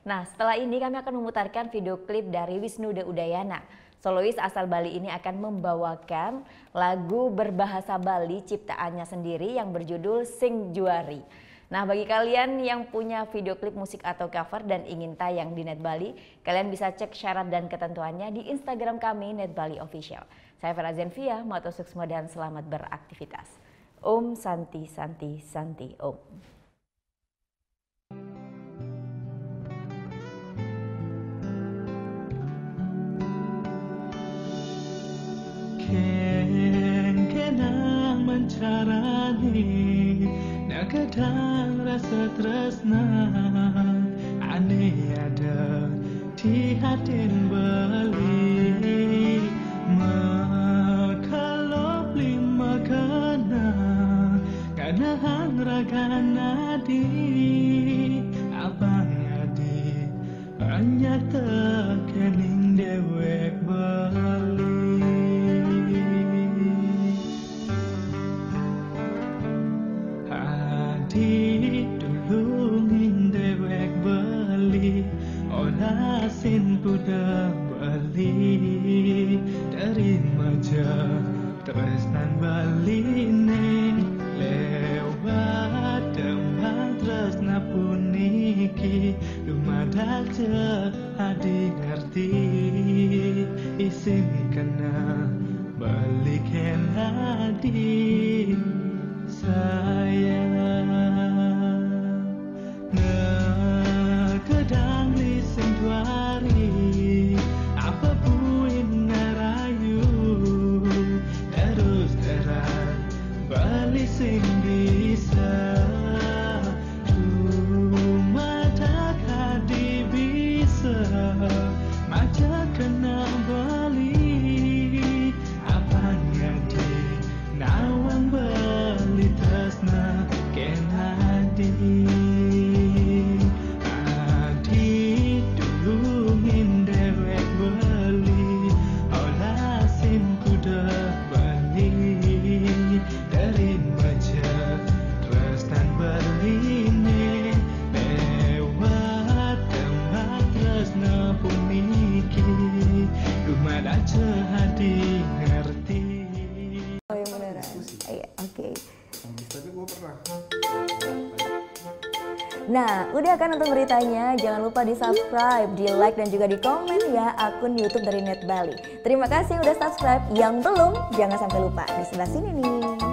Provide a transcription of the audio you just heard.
Nah, setelah ini kami akan memutarkan video klip dari Wisnude Udayana. Solois asal Bali ini akan membawakan lagu berbahasa Bali ciptaannya sendiri yang berjudul Sing Juari. Nah, bagi kalian yang punya video klip musik atau cover dan ingin tayang di Net Bali, kalian bisa cek syarat dan ketentuannya di Instagram kami Net Bali Official. Saya Vera Zenvia, matur suksma dan selamat beraktivitas. Om Santi Santi Santi Om. Kenang mencarani kadang rasa tresna aneh ada di hati Bali makalop lima kena kanahan raga nadi abang adi hanya tekening dewek Bali. Ditulungin dewek Bali ora sin puda Bali dari maja tresnan Bali ne lewat demang tresna puniki lumadak adi ngerti isim kena balik adi sayang ngedang di Sing Juari apa buin ngarayu terus terang Bali sing bisa cuma tak hadi bisa maca kena Bali apa ngadi nawang Bali tresna ken hadi adi dulungin dewek Bali olah sin kuda Bali dari baca tresnan Bali ne lewat tempat tresna puniki rumah dace hadi ngerti. Oh yang beneran? Iya, oke. Tapi gue pernah. Nah, udah kan nonton beritanya? Jangan lupa di subscribe, di like dan juga di komen ya akun YouTube dari Net Bali. Terima kasih udah subscribe. Yang belum, jangan sampai lupa di sebelah sini nih.